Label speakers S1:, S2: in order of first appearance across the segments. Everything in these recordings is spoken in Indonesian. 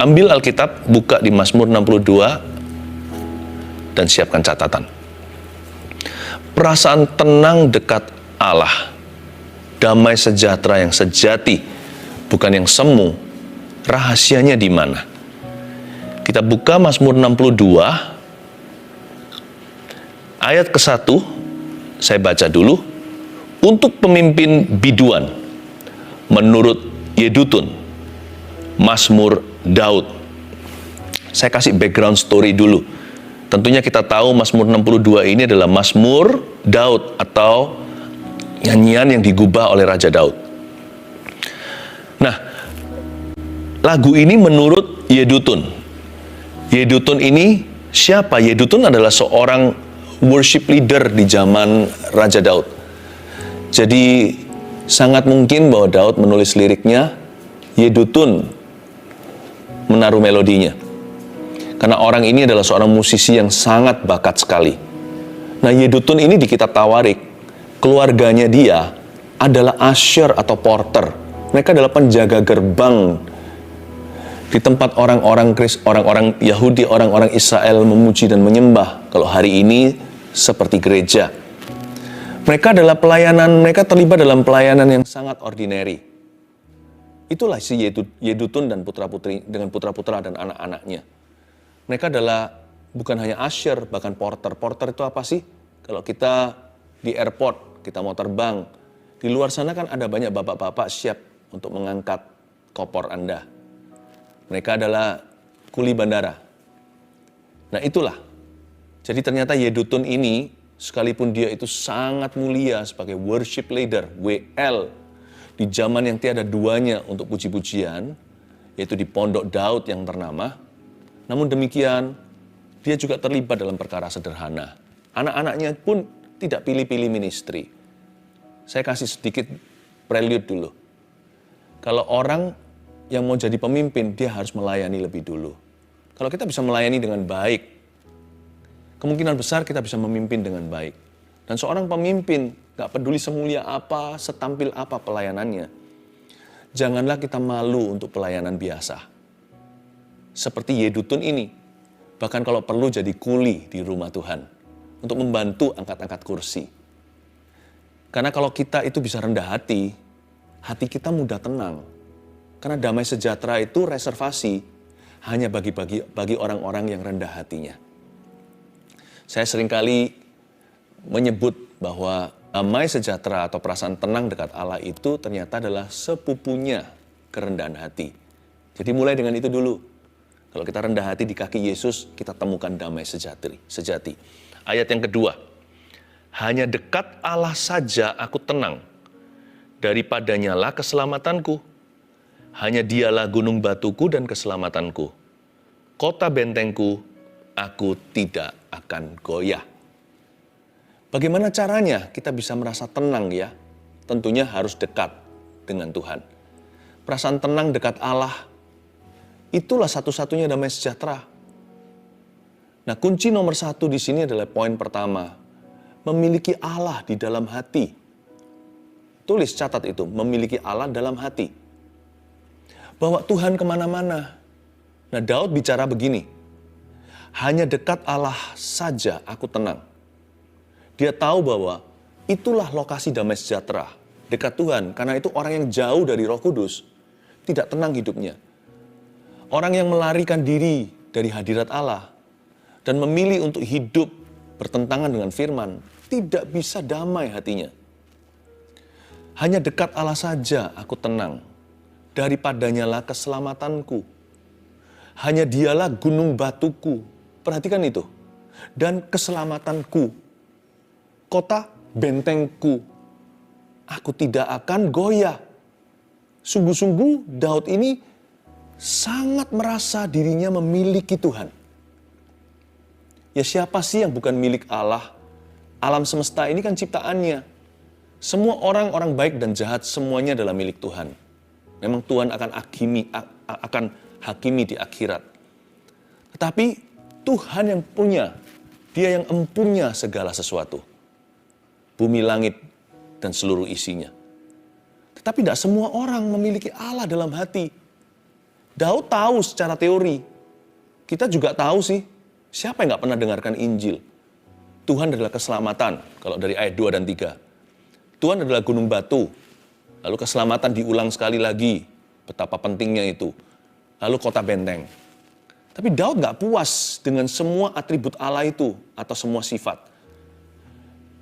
S1: Ambil Alkitab, buka di Mazmur 62, dan siapkan catatan. Perasaan tenang dekat Allah, damai sejahtera yang sejati, bukan yang semu, rahasianya di mana? Kita buka Mazmur 62, ayat ke-1, saya baca dulu. Untuk pemimpin biduan, menurut Yedutun, Mazmur Daud. Saya kasih background story dulu. Tentunya kita tahu Mazmur 62 ini adalah Mazmur Daud atau nyanyian yang digubah oleh Raja Daud. Nah, lagu ini menurut Yedutun. Yedutun ini siapa? Yedutun adalah seorang worship leader di zaman Raja Daud. Jadi sangat mungkin bahwa Daud menulis liriknya, Yedutun menaruh melodinya. Karena orang ini adalah seorang musisi yang sangat bakat sekali. Nah, Yedutun ini di kitab Tawarik, keluarganya dia adalah usher atau porter. Mereka adalah penjaga gerbang di tempat orang-orang Yahudi, orang-orang Israel memuji dan menyembah. Kalau hari ini seperti gereja. Mereka mereka terlibat dalam pelayanan yang sangat ordinary. Itulah si Yedutun dan putra-putri dengan putra-putra dan anak-anaknya. Mereka adalah bukan hanya usher, bahkan porter. Porter itu apa sih? Kalau kita di airport, kita mau terbang, di luar sana kan ada banyak bapak-bapak siap untuk mengangkat koper Anda. Mereka adalah kuli bandara. Nah, itulah. Jadi ternyata Yedutun ini, sekalipun dia itu sangat mulia sebagai worship leader, WL, di zaman yang tiada duanya untuk puji-pujian, yaitu di Pondok Daud yang ternama. Namun demikian, dia juga terlibat dalam perkara sederhana. Anak-anaknya pun tidak pilih-pilih ministry. Saya kasih sedikit prelude dulu. Kalau orang yang mau jadi pemimpin, dia harus melayani lebih dulu. Kalau kita bisa melayani dengan baik, kemungkinan besar kita bisa memimpin dengan baik. Dan seorang pemimpin, gak peduli semulia apa, setampil apa pelayanannya, janganlah kita malu untuk pelayanan biasa. Seperti Yedutun ini, bahkan kalau perlu jadi kuli di rumah Tuhan, untuk membantu angkat-angkat kursi. Karena kalau kita itu bisa rendah hati kita mudah tenang. Karena damai sejahtera itu reservasi hanya bagi orang-orang yang rendah hatinya. Saya seringkali menyebut bahwa damai sejahtera atau perasaan tenang dekat Allah itu ternyata adalah sepupunya kerendahan hati. Jadi mulai dengan itu dulu. Kalau kita rendah hati di kaki Yesus, kita temukan damai sejati. Ayat yang kedua, hanya dekat Allah saja aku tenang, daripadanya lah keselamatanku. Hanya dialah gunung batuku dan keselamatanku. Kota bentengku, aku tidak akan goyah. Bagaimana caranya kita bisa merasa tenang ya? Tentunya harus dekat dengan Tuhan. Perasaan tenang dekat Allah, itulah satu-satunya damai sejahtera. Nah, kunci nomor 1 di sini adalah poin pertama. Memiliki Allah di dalam hati. Tulis, catat itu, memiliki Allah dalam hati. Bawa Tuhan kemana-mana. Nah, Daud bicara begini, hanya dekat Allah saja aku tenang. Dia tahu bahwa itulah lokasi damai sejahtera, dekat Tuhan. Karena itu orang yang jauh dari Roh Kudus tidak tenang hidupnya. Orang yang melarikan diri dari hadirat Allah dan memilih untuk hidup bertentangan dengan firman, tidak bisa damai hatinya. Hanya dekat Allah saja aku tenang, daripadanya lah keselamatanku. Hanya dialah gunung batuku, perhatikan itu, dan keselamatanku. Kota bentengku, aku tidak akan goyah. Sungguh-sungguh Daud ini sangat merasa dirinya memiliki Tuhan. Ya, siapa sih yang bukan milik Allah? Alam semesta ini kan ciptaannya. Semua orang-orang baik dan jahat semuanya adalah milik Tuhan. Memang Tuhan akan hakimi di akhirat. Tetapi Tuhan yang punya, Dia yang empunya segala sesuatu. Bumi, langit, dan seluruh isinya. Tetapi tidak semua orang memiliki Allah dalam hati. Daud tahu secara teori. Kita juga tahu sih, siapa yang nggak pernah dengarkan Injil? Tuhan adalah keselamatan, kalau dari ayat 2 dan 3. Tuhan adalah gunung batu, lalu keselamatan diulang sekali lagi, betapa pentingnya itu. Lalu kota benteng. Tapi Daud nggak puas dengan semua atribut Allah itu, atau semua sifat.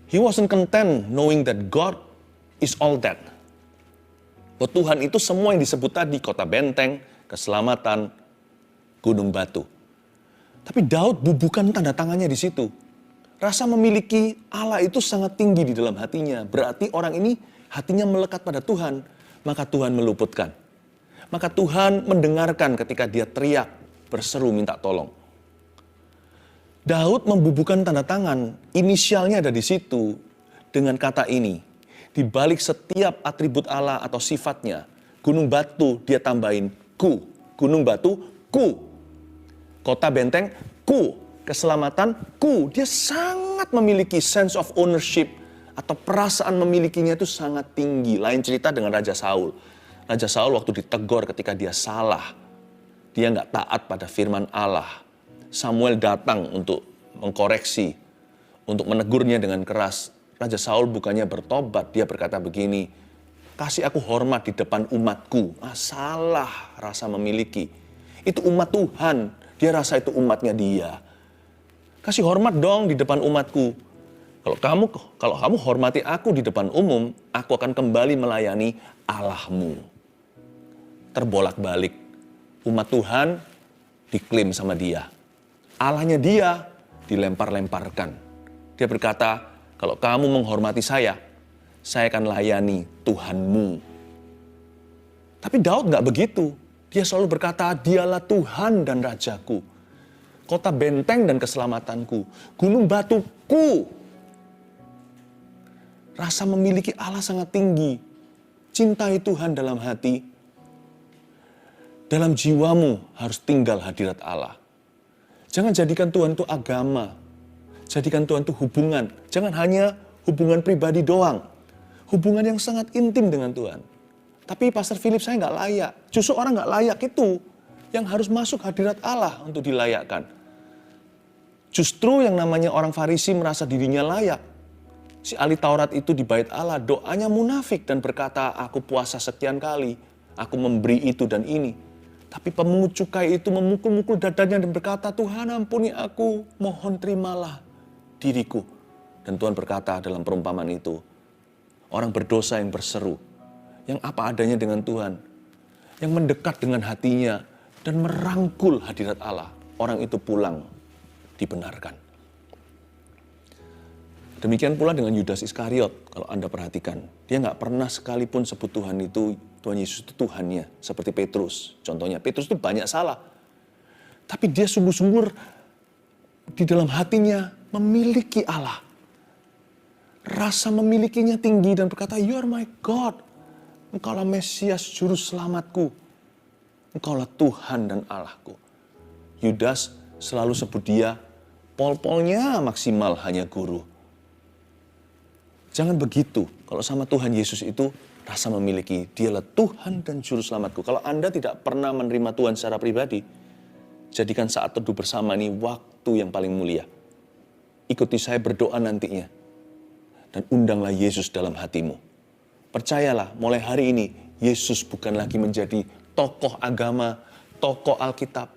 S1: He wasn't content knowing that God is all that. Bahwa Tuhan itu semua yang disebut tadi, kota benteng, keselamatan, gunung batu. Tapi Daud bubuhkan tanda tangannya di situ. Rasa memiliki Allah itu sangat tinggi di dalam hatinya. Berarti orang ini hatinya melekat pada Tuhan, maka Tuhan meluputkan. Maka Tuhan mendengarkan ketika dia teriak, berseru minta tolong. Daud membubuhkan tanda tangan, inisialnya ada di situ dengan kata ini. Di balik setiap atribut Allah atau sifatnya, gunung batu dia tambahin ku, gunung batu ku, kota benteng ku, keselamatan ku. Dia sangat memiliki sense of ownership atau perasaan memilikinya itu sangat tinggi. Lain cerita dengan Raja Saul. Raja Saul waktu ditegur ketika dia salah, dia nggak taat pada firman Allah. Samuel datang untuk mengkoreksi, untuk menegurnya dengan keras. Raja Saul bukannya bertobat, dia berkata begini, kasih aku hormat di depan umatku. Salah rasa memiliki. Itu umat Tuhan, dia rasa itu umatnya dia. Kasih hormat dong di depan umatku. Kalau kamu hormati aku di depan umum, aku akan kembali melayani Allahmu. Terbolak-balik. Umat Tuhan diklaim sama dia. Allahnya dia dilempar-lemparkan. Dia berkata, kalau kamu menghormati saya akan layani Tuhanmu. Tapi Daud nggak begitu. Dia selalu berkata, dialah Tuhan dan Rajaku. Kota benteng dan keselamatanku. Gunung batuku. Rasa memiliki Allah sangat tinggi. Cintai Tuhan dalam hati. Dalam jiwamu harus tinggal hadirat Allah. Jangan jadikan Tuhan itu agama. Jadikan Tuhan itu hubungan. Jangan hanya hubungan pribadi doang. Hubungan yang sangat intim dengan Tuhan. Tapi Pastor Philip, saya nggak layak. Justru orang nggak layak itu yang harus masuk hadirat Allah untuk dilayakkan. Justru yang namanya orang Farisi merasa dirinya layak. Si ahli Taurat itu di bait Allah doanya munafik dan berkata, aku puasa sekian kali, aku memberi itu dan ini. Tapi pemungut cukai itu memukul-mukul dadanya dan berkata, Tuhan ampuni aku, mohon terimalah diriku. Dan Tuhan berkata dalam perumpamaan itu, orang berdosa yang berseru, yang apa adanya dengan Tuhan, yang mendekat dengan hatinya dan merangkul hadirat Allah, orang itu pulang dibenarkan. Demikian pula dengan Yudas Iskariot, kalau Anda perhatikan, dia nggak pernah sekalipun sebut Tuhan Yesus itu Tuhannya, seperti Petrus. Contohnya, Petrus itu banyak salah, tapi dia sungguh-sungguh di dalam hatinya memiliki Allah. Rasa memilikinya tinggi dan berkata, you are my God. Engkaulah Mesias, juru selamatku. Engkaulah Tuhan dan Allahku. Yudas selalu sebut dia, pol-polnya maksimal hanya guru. Jangan begitu. Kalau sama Tuhan Yesus itu rasa memiliki, dialah Tuhan dan juru selamatku. Kalau Anda tidak pernah menerima Tuhan secara pribadi, jadikan saat teduh bersama ini waktu yang paling mulia. Ikuti saya berdoa nantinya. Dan undanglah Yesus dalam hatimu. Percayalah, mulai hari ini, Yesus bukan lagi menjadi tokoh agama, tokoh Alkitab.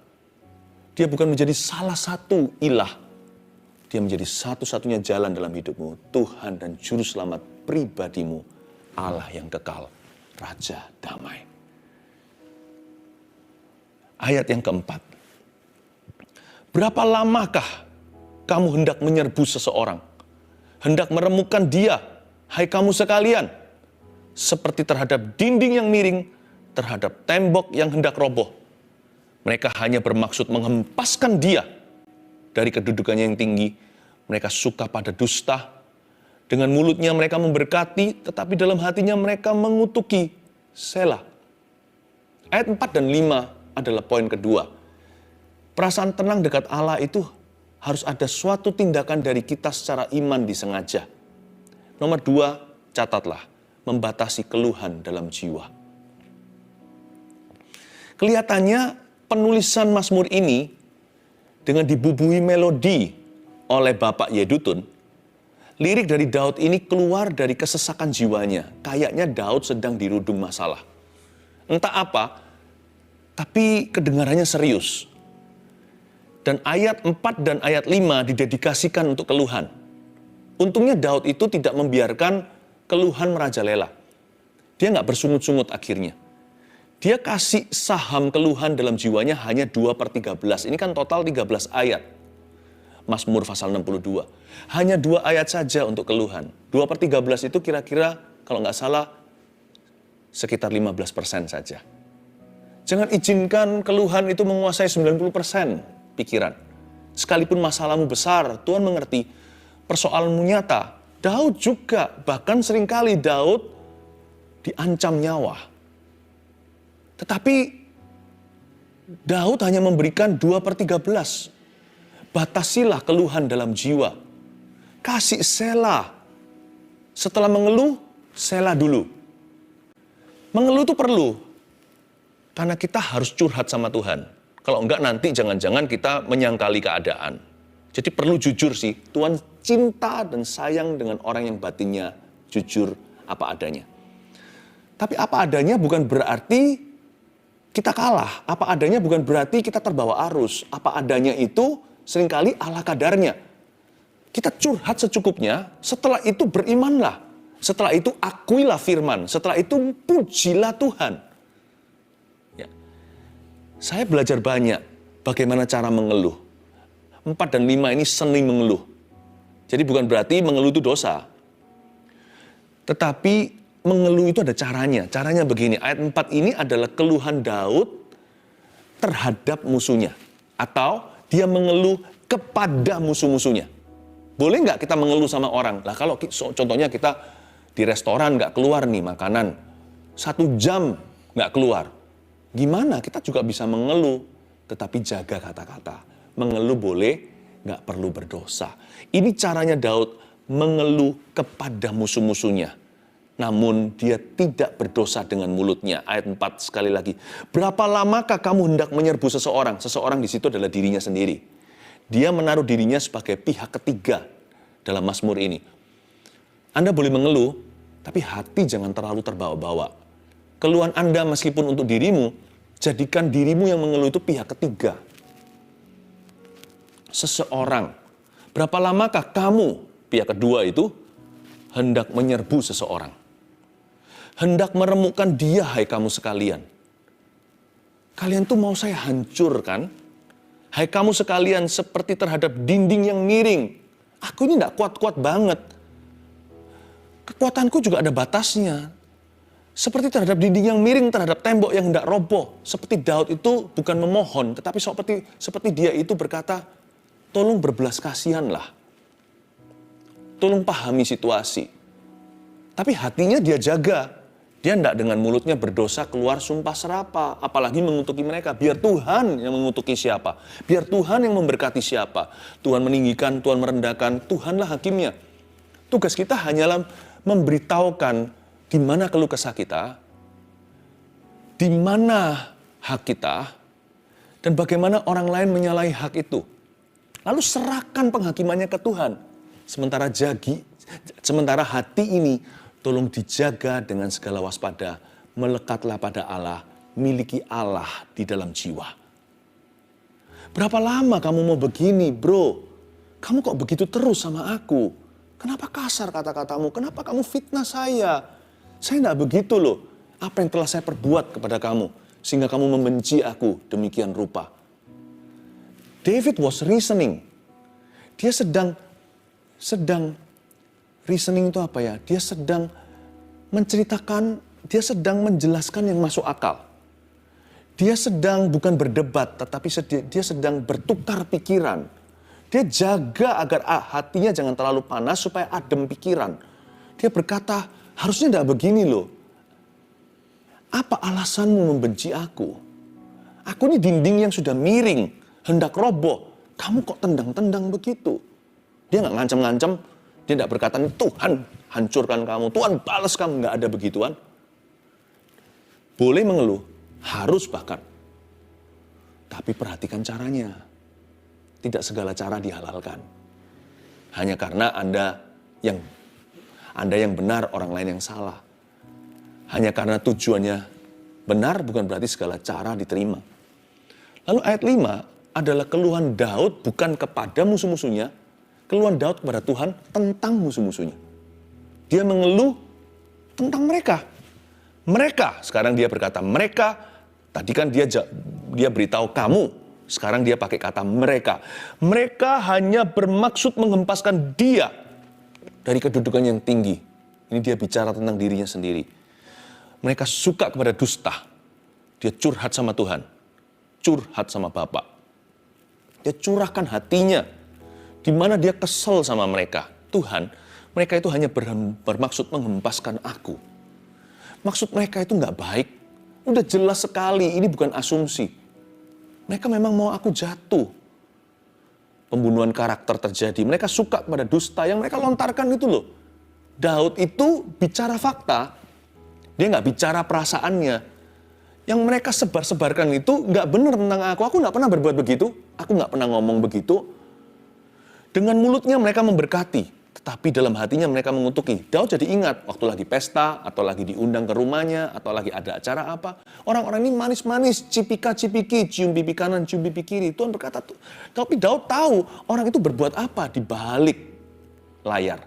S1: Dia bukan menjadi salah satu ilah. Dia menjadi satu-satunya jalan dalam hidupmu. Tuhan dan Juru Selamat pribadimu. Allah yang kekal. Raja damai. Ayat yang keempat. Berapa lamakah kamu hendak menyerbu seseorang? Hendak meremukkan dia, hai kamu sekalian. Seperti terhadap dinding yang miring, terhadap tembok yang hendak roboh. Mereka hanya bermaksud menghempaskan dia dari kedudukannya yang tinggi. Mereka suka pada dusta. Dengan mulutnya mereka memberkati, tetapi dalam hatinya mereka mengutuki. Selah. Ayat 4 dan 5 adalah poin kedua. Perasaan tenang dekat Allah itu harus ada suatu tindakan dari kita secara iman disengaja. Nomor 2, catatlah. Membatasi keluhan dalam jiwa. Kelihatannya penulisan Mazmur ini dengan dibubuhi melodi oleh Bapak Yedutun, lirik dari Daud ini keluar dari kesesakan jiwanya. Kayaknya Daud sedang dirudung masalah. Entah apa, tapi kedengarannya serius. Dan ayat 4 dan ayat 5 didedikasikan untuk keluhan. Untungnya Daud itu tidak membiarkan keluhan merajalela. Dia nggak bersungut-sungut akhirnya. Dia kasih saham keluhan dalam jiwanya hanya 2/13. Ini kan total 13 ayat. Mazmur pasal 62. Hanya 2 ayat saja untuk keluhan. 2/13 itu kira-kira kalau nggak salah sekitar 15% saja. Jangan izinkan keluhan itu menguasai 90% pikiran. Sekalipun masalahmu besar, Tuhan mengerti. Persoalanmu nyata. Daud juga, bahkan seringkali Daud diancam nyawa. Tetapi Daud hanya memberikan 2/13. Batasilah keluhan dalam jiwa. Kasih sela. Setelah mengeluh, sela dulu. Mengeluh itu perlu. Karena kita harus curhat sama Tuhan. Kalau enggak nanti jangan-jangan kita menyangkali keadaan. Jadi perlu jujur sih. Tuhan cinta dan sayang dengan orang yang batinnya jujur apa adanya. Tapi apa adanya bukan berarti kita kalah. Apa adanya bukan berarti kita terbawa arus. Apa adanya itu seringkali ala kadarnya. Kita curhat secukupnya, setelah itu berimanlah. Setelah itu akuilah firman. Setelah itu pujilah Tuhan. Ya. Saya belajar banyak bagaimana cara mengeluh. 4 dan 5 ini seni mengeluh. Jadi bukan berarti mengeluh itu dosa. Tetapi mengeluh itu ada caranya. Caranya begini, ayat 4 ini adalah keluhan Daud terhadap musuhnya. Atau dia mengeluh kepada musuh-musuhnya. Boleh nggak kita mengeluh sama orang? Lah kalau contohnya kita di restoran nggak keluar nih makanan. 1 jam nggak keluar. Gimana? Kita juga bisa mengeluh. Tetapi jaga kata-kata. Mengeluh boleh, nggak perlu berdosa. Ini caranya Daud mengeluh kepada musuh-musuhnya. Namun dia tidak berdosa dengan mulutnya. Ayat 4 sekali lagi. Berapa lamakah kamu hendak menyerbu seseorang? Seseorang di situ adalah dirinya sendiri. Dia menaruh dirinya sebagai pihak ketiga dalam Mazmur ini. Anda boleh mengeluh, tapi hati jangan terlalu terbawa-bawa. Keluhan Anda meskipun untuk dirimu, jadikan dirimu yang mengeluh itu pihak ketiga. Seseorang. Berapa lamakah kamu, pihak kedua itu, hendak menyerbu seseorang? Hendak meremukkan dia, hai kamu sekalian. Kalian tuh mau saya hancurkan? Hai kamu sekalian seperti terhadap dinding yang miring. Aku ini tidak kuat-kuat banget. Kekuatanku juga ada batasnya. Seperti terhadap dinding yang miring, terhadap tembok yang hendak roboh. Seperti Daud itu bukan memohon, tetapi seperti dia itu berkata, tolong berbelas kasihanlah. Tolong pahami situasi. Tapi hatinya dia jaga. Dia tidak dengan mulutnya berdosa keluar sumpah serapa. Apalagi mengutuki mereka. Biar Tuhan yang mengutuki siapa. Biar Tuhan yang memberkati siapa. Tuhan meninggikan, Tuhan merendahkan. Tuhanlah hakimnya. Tugas kita hanyalah memberitahukan di mana keluh kesah kita. Di mana hak kita. Dan bagaimana orang lain menyalahi hak itu. Lalu serahkan penghakimannya ke Tuhan. Sementara hati ini tolong dijaga dengan segala waspada. Melekatlah pada Allah. Miliki Allah di dalam jiwa. Berapa lama kamu mau begini, bro? Kamu kok begitu terus sama aku? Kenapa kasar kata-katamu? Kenapa kamu fitnah saya? Saya tidak begitu loh. Apa yang telah saya perbuat kepada kamu? Sehingga kamu membenci aku demikian rupa. David was reasoning. Dia sedang reasoning itu apa ya? Dia sedang menceritakan, dia sedang menjelaskan yang masuk akal. Dia sedang bukan berdebat, tetapi dia sedang bertukar pikiran. Dia jaga agar hatinya jangan terlalu panas supaya adem pikiran. Dia berkata, harusnya tidak begini loh. Apa alasanmu membenci aku? Aku ini dinding yang sudah miring, hendak roboh. Kamu kok tendang-tendang begitu? Dia nggak ngancam-ngancam. Dia tidak berkata, Tuhan hancurkan kamu, Tuhan balas kamu. Nggak ada begituan. Boleh mengeluh, harus bahkan.
S2: Tapi perhatikan caranya. Tidak segala cara dihalalkan. Hanya karena Anda yang benar, orang lain yang salah. Hanya karena tujuannya benar bukan berarti segala cara diterima. Lalu ayat 5 adalah keluhan Daud bukan kepada musuh-musuhnya, keluhan Daud kepada Tuhan tentang musuh-musuhnya. Dia mengeluh tentang mereka. Mereka, sekarang dia berkata mereka, tadi kan dia beritahu kamu, sekarang dia pakai kata mereka. Mereka hanya bermaksud menghempaskan dia dari kedudukan yang tinggi. Ini dia bicara tentang dirinya sendiri. Mereka suka kepada dusta. Dia curhat sama Tuhan. Curhat sama Bapa. Dia curahkan hatinya. Di mana dia kesel sama mereka. Tuhan, mereka itu hanya bermaksud menghempaskan aku. Maksud mereka itu nggak baik. Udah jelas sekali, ini bukan asumsi. Mereka memang mau aku jatuh. Pembunuhan karakter terjadi. Mereka suka kepada dusta yang mereka lontarkan itu loh. Daud itu bicara fakta. Dia nggak bicara perasaannya. Yang mereka sebar-sebarkan itu nggak benar tentang aku. Aku nggak pernah berbuat begitu. Aku nggak pernah ngomong begitu. Dengan mulutnya mereka memberkati. Tetapi dalam hatinya mereka mengutuki. Daud jadi ingat waktu lagi pesta, atau lagi diundang ke rumahnya, atau lagi ada acara apa. Orang-orang ini manis-manis, cipika-cipiki, cium pipi kanan, cium pipi kiri. Tuhan berkata, tapi Daud tahu orang itu berbuat apa di balik layar.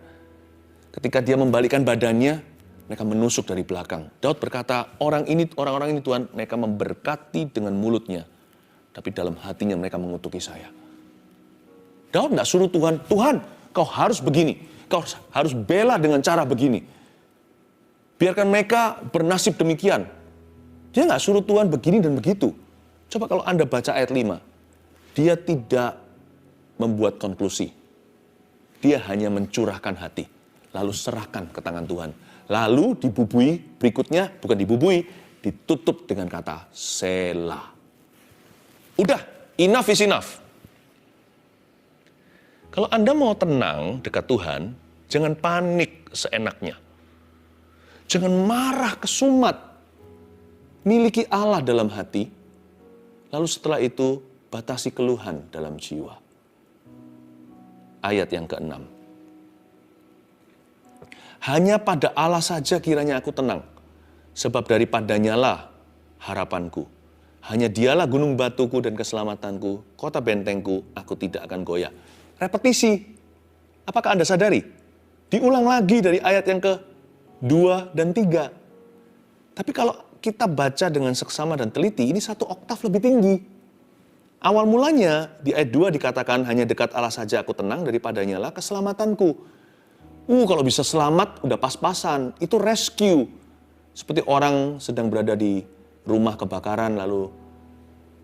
S2: Ketika dia membalikkan badannya, mereka menusuk dari belakang. Daud berkata, orang-orang ini Tuhan, mereka memberkati dengan mulutnya. Tapi dalam hatinya mereka mengutuki saya. Daud nggak suruh Tuhan, Tuhan, kau harus begini. Kau harus bela dengan cara begini. Biarkan mereka bernasib demikian. Dia nggak suruh Tuhan begini dan begitu. Coba kalau Anda baca ayat 5. Dia tidak membuat konklusi. Dia hanya mencurahkan hati. Lalu serahkan ke tangan Tuhan. Lalu dibubui, berikutnya bukan dibubui, ditutup dengan kata Selah. Udah, enough is enough. Kalau Anda mau tenang dekat Tuhan, jangan panik seenaknya. Jangan marah kesumat. Miliki Allah dalam hati, lalu setelah itu batasi keluhan dalam jiwa. Ayat yang ke-6. Hanya pada Allah saja kiranya aku tenang, sebab daripadanya lah harapanku. Hanya dialah gunung batuku dan keselamatanku, kota bentengku, aku tidak akan goyah. Repetisi. Apakah Anda sadari? Diulang lagi dari ayat yang ke-2 dan 3. Tapi kalau kita baca dengan seksama dan teliti, ini satu oktav lebih tinggi. Awal mulanya di ayat 2 dikatakan hanya dekat Allah saja aku tenang, daripadanya lah keselamatanku. Kalau bisa selamat udah pas-pasan. Itu rescue. Seperti orang sedang berada di rumah kebakaran, lalu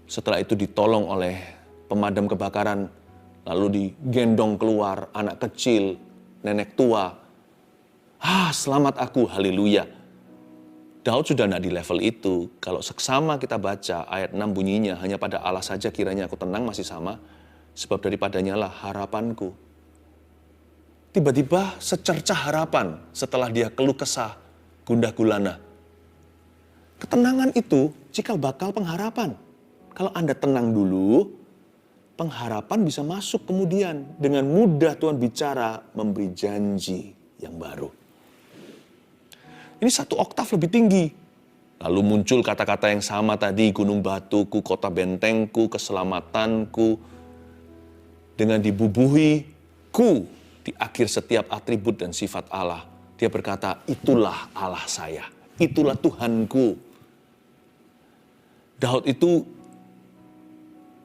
S2: setelah itu ditolong oleh pemadam kebakaran, lalu digendong keluar, anak kecil, nenek tua. Selamat aku, haleluya. Daud sudah tidak di level itu. Kalau seksama kita baca, ayat 6 bunyinya, hanya pada Allah saja kiranya aku tenang, masih sama. Sebab daripadanya lah harapanku. Tiba-tiba secercah harapan setelah dia keluh kesah, gundah gulana. Ketenangan itu cikal bakal pengharapan. Kalau Anda tenang dulu, pengharapan bisa masuk kemudian. Dengan mudah Tuhan bicara, memberi janji yang baru. Ini satu oktav lebih tinggi. Lalu muncul kata-kata yang sama tadi, gunung batuku, kota bentengku, keselamatanku. Dengan dibubuhi ku di akhir setiap atribut dan sifat Allah. Dia berkata, itulah Allah saya. Itulah Tuhanku. Daud itu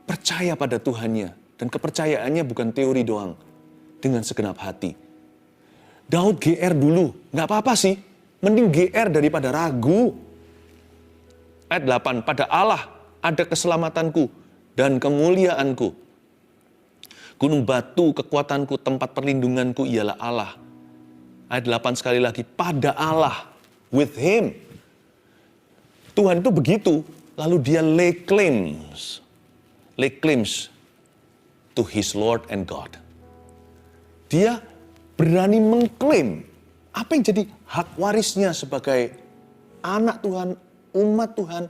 S2: percaya pada Tuhannya. Dan kepercayaannya bukan teori doang. Dengan segenap hati. Daud GR dulu. Nggak apa-apa sih. Mending GR daripada ragu. Ayat 8. Pada Allah ada keselamatanku dan kemuliaanku. Gunung batu kekuatanku, tempat perlindunganku ialah Allah. Ayat 8 sekali lagi. Pada Allah. With Him. Tuhan itu begitu. Lalu dia lay claims to his Lord and God. Dia berani mengklaim apa yang jadi hak warisnya sebagai anak Tuhan, umat Tuhan,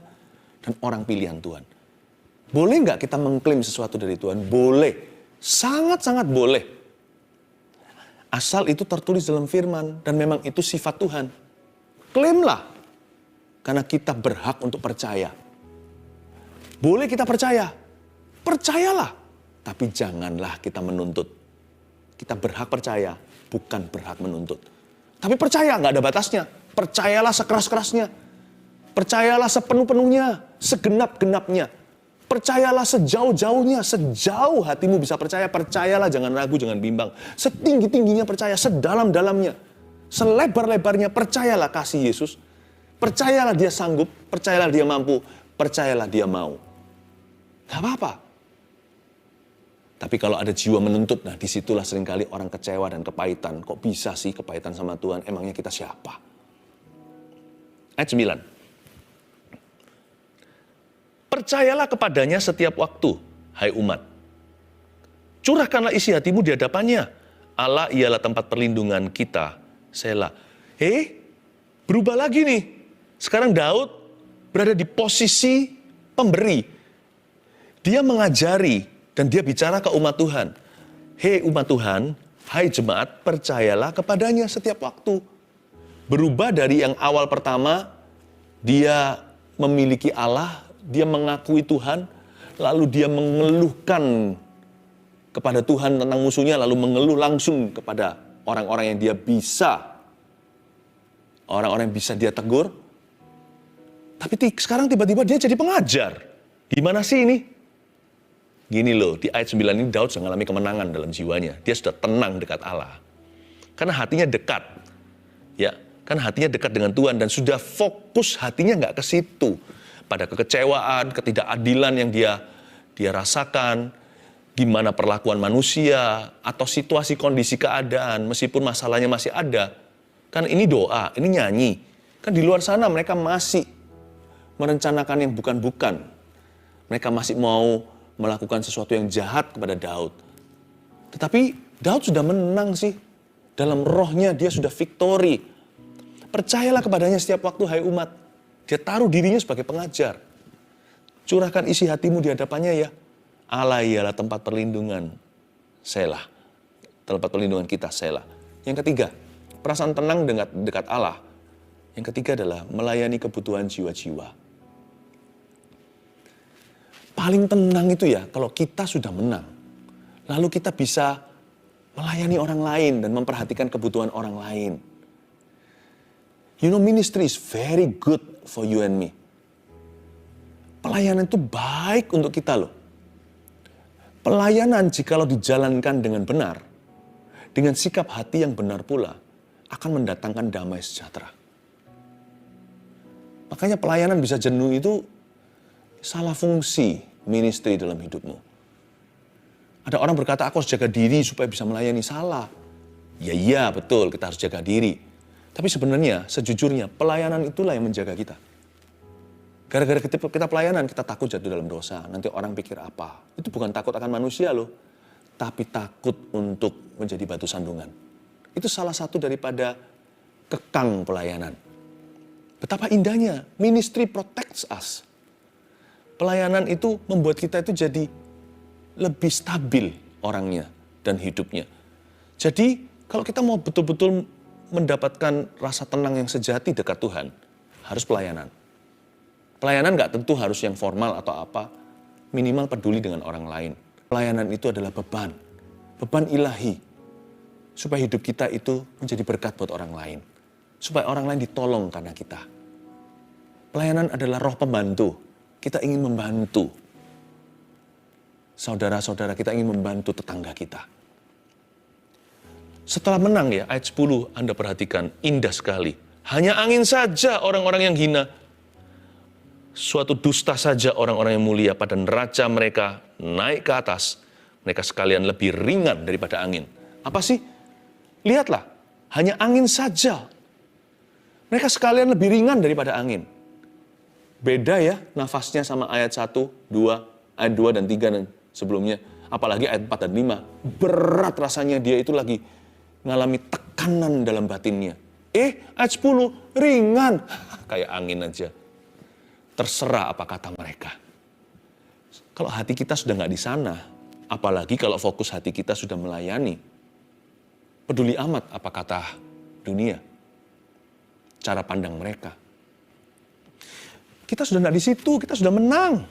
S2: dan orang pilihan Tuhan. Boleh nggak kita mengklaim sesuatu dari Tuhan? Boleh. Sangat-sangat boleh. Asal itu tertulis dalam firman dan memang itu sifat Tuhan. Klaimlah. Karena kita berhak untuk percaya. Boleh kita percaya. Percayalah. Tapi janganlah kita menuntut. Kita berhak percaya, bukan berhak menuntut. Tapi percaya, nggak ada batasnya. Percayalah sekeras-kerasnya. Percayalah sepenuh-penuhnya, segenap-genapnya. Percayalah sejauh-jauhnya, sejauh hatimu bisa percaya. Percayalah, jangan ragu, jangan bimbang. Setinggi-tingginya percaya, sedalam-dalamnya. Selebar-lebarnya percayalah kasih Yesus. Percayalah dia sanggup, percayalah dia mampu, percayalah dia mau. Gak apa-apa. Tapi kalau ada jiwa menuntut, nah disitulah seringkali orang kecewa dan kepahitan. Kok bisa sih kepahitan sama Tuhan? Emangnya kita siapa? Ayat 9. Percayalah kepadanya setiap waktu, hai umat. Curahkanlah isi hatimu di hadapannya. Allah ialah tempat perlindungan kita. Selah. Berubah lagi nih. Sekarang Daud berada di posisi pemberi. Dia mengajari dan dia bicara ke umat Tuhan. Hei umat Tuhan, hai jemaat, percayalah kepadanya setiap waktu. Berubah dari yang awal pertama, dia memiliki Allah, dia mengakui Tuhan, lalu dia mengeluhkan kepada Tuhan tentang musuhnya, lalu mengeluh langsung kepada orang-orang yang dia bisa. Orang-orang yang bisa dia tegur. Tapi sekarang tiba-tiba dia jadi pengajar. Gimana sih ini? Gini loh, di ayat 9 ini Daud sudah mengalami kemenangan dalam jiwanya. Dia sudah tenang dekat Allah. Karena hatinya dekat. Ya, kan hatinya dekat dengan Tuhan dan sudah fokus hatinya nggak ke situ. Pada kekecewaan, ketidakadilan yang dia rasakan, gimana perlakuan manusia, atau situasi kondisi keadaan, meskipun masalahnya masih ada. Kan ini doa, ini nyanyi. Kan di luar sana mereka masih merencanakan yang bukan-bukan. Mereka masih mau melakukan sesuatu yang jahat kepada Daud. Tetapi Daud sudah menang sih. Dalam rohnya dia sudah victory. Percayalah kepadanya setiap waktu, hai umat. Dia taruh dirinya sebagai pengajar. Curahkan isi hatimu di hadapannya ya. Allah ialah tempat perlindungan. Selah. Tempat perlindungan kita, selah. Yang ketiga, perasaan tenang dekat Allah. Yang ketiga adalah melayani kebutuhan jiwa-jiwa. Paling tenang itu ya kalau kita sudah menang. Lalu kita bisa melayani orang lain dan memperhatikan kebutuhan orang lain. You know, ministry is very good for you and me. Pelayanan itu baik untuk kita loh. Pelayanan jikalau dijalankan dengan benar, dengan sikap hati yang benar pula, akan mendatangkan damai sejahtera. Makanya pelayanan bisa jenuh itu salah fungsi ministry dalam hidupmu. Ada orang berkata, aku harus jaga diri supaya bisa melayani. Salah. Ya iya, betul, kita harus jaga diri. Tapi sebenarnya, sejujurnya, pelayanan itulah yang menjaga kita. Gara-gara kita pelayanan, kita takut jatuh dalam dosa. Nanti orang pikir apa? Itu bukan takut akan manusia loh. Tapi takut untuk menjadi batu sandungan. Itu salah satu daripada kekang pelayanan. Betapa indahnya, ministry protects us. Pelayanan itu membuat kita itu jadi lebih stabil orangnya dan hidupnya. Jadi kalau kita mau betul-betul mendapatkan rasa tenang yang sejati dekat Tuhan, harus pelayanan. Pelayanan nggak tentu harus yang formal atau apa, minimal peduli dengan orang lain. Pelayanan itu adalah beban ilahi, supaya hidup kita itu menjadi berkat buat orang lain. Supaya orang lain ditolong karena kita. Pelayanan adalah roh pembantu. Kita ingin membantu saudara-saudara, kita ingin membantu tetangga kita. Setelah menang ya, ayat 10 Anda perhatikan, indah sekali. Hanya angin saja orang-orang yang hina. Suatu dusta saja orang-orang yang mulia, pada neraca mereka naik ke atas. Mereka sekalian lebih ringan daripada angin. Apa sih? Lihatlah, hanya angin saja. Mereka sekalian lebih ringan daripada angin. Beda ya nafasnya sama ayat 1, 2, ayat 2 dan 3 dan sebelumnya. Apalagi ayat 4 dan 5. Berat rasanya dia itu lagi ngalami tekanan dalam batinnya. Ayat 10, ringan. Kayak angin aja. Terserah apa kata mereka. Kalau hati kita sudah nggak di sana, apalagi kalau fokus hati kita sudah melayani, peduli amat apa kata dunia, cara pandang mereka. Kita sudah nggak di situ, kita sudah menang.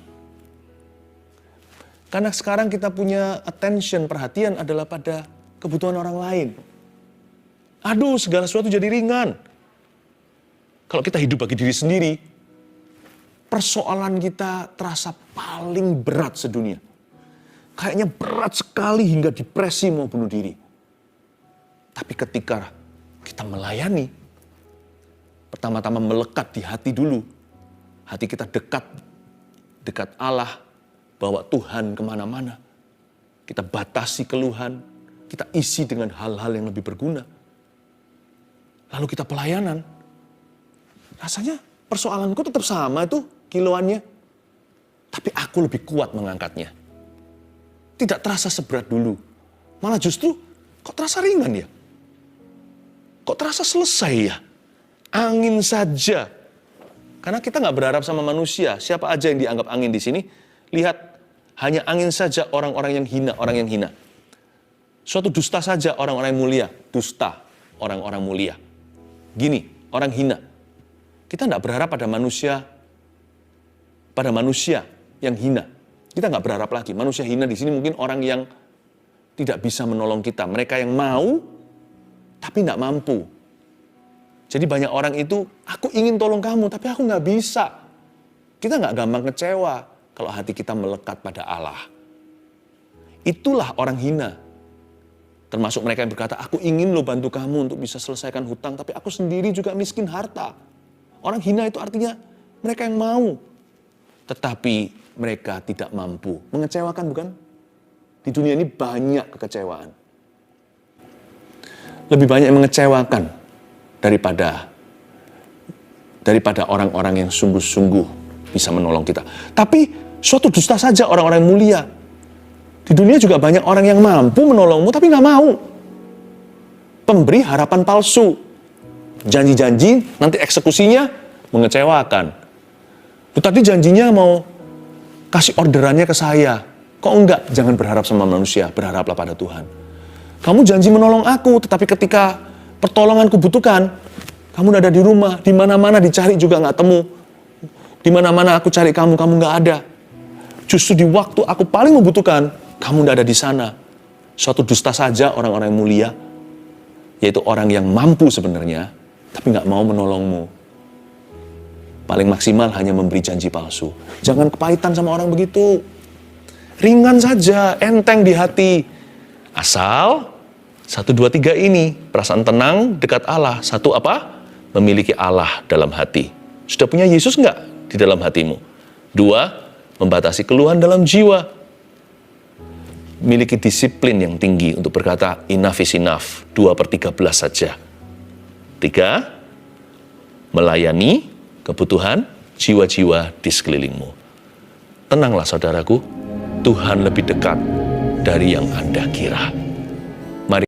S2: Karena sekarang kita punya attention, perhatian adalah pada kebutuhan orang lain. Aduh, segala sesuatu jadi ringan. Kalau kita hidup bagi diri sendiri, persoalan kita terasa paling berat sedunia. Kayaknya berat sekali hingga depresi mau bunuh diri. Tapi ketika kita melayani, pertama-tama melekat di hati dulu. Hati kita dekat Allah, bawa Tuhan kemana-mana. Kita batasi keluhan, kita isi dengan hal-hal yang lebih berguna. Lalu kita pelayanan. Rasanya persoalanku tetap sama itu kiloannya. Tapi aku lebih kuat mengangkatnya. Tidak terasa seberat dulu. Malah justru kok terasa ringan ya? Kok terasa selesai ya? Angin saja. Karena kita nggak berharap sama manusia. Siapa aja yang dianggap angin di sini, lihat hanya angin saja orang-orang yang hina, orang yang hina. Suatu dusta saja orang-orang yang mulia, dusta orang-orang mulia. Gini, orang hina. Kita nggak berharap pada manusia yang hina. Kita nggak berharap lagi. Manusia hina di sini mungkin orang yang tidak bisa menolong kita. Mereka yang mau, tapi nggak mampu. Jadi banyak orang itu, aku ingin tolong kamu, tapi aku nggak bisa. Kita nggak gampang kecewa kalau hati kita melekat pada Allah. Itulah orang hina. Termasuk mereka yang berkata, aku ingin lo bantu kamu untuk bisa selesaikan hutang, tapi aku sendiri juga miskin harta. Orang hina itu artinya mereka yang mau, tetapi mereka tidak mampu. Mengecewakan bukan? Di dunia ini banyak kekecewaan. Lebih banyak yang mengecewakan daripada orang-orang yang sungguh-sungguh bisa menolong kita. Tapi suatu dusta saja orang-orang yang mulia. Di dunia juga banyak orang yang mampu menolongmu tapi nggak mau. Pemberi harapan palsu. Janji-janji, nanti eksekusinya mengecewakan. Tadi janjinya mau kasih orderannya ke saya. Kok enggak? Jangan berharap sama manusia, berharaplah pada Tuhan. Kamu janji menolong aku, tetapi ketika pertolongan kubutuhkan, kamu ada di rumah, di mana-mana dicari juga nggak temu. Di mana-mana aku cari kamu nggak ada. Justru di waktu aku paling membutuhkan, kamu nggak ada di sana. Suatu dusta saja orang-orang yang mulia, yaitu orang yang mampu sebenarnya, tapi nggak mau menolongmu. Paling maksimal hanya memberi janji palsu. Jangan kepahitan sama orang begitu. Ringan saja, enteng di hati. Asal 1, 2, 3 ini, perasaan tenang dekat Allah. 1 apa? Memiliki Allah dalam hati. Sudah punya Yesus enggak di dalam hatimu? 2, membatasi keluhan dalam jiwa. Miliki disiplin yang tinggi untuk berkata, enough is enough, 2/13 saja. 3, melayani kebutuhan jiwa-jiwa di sekelilingmu. Tenanglah saudaraku, Tuhan lebih dekat dari yang Anda kira.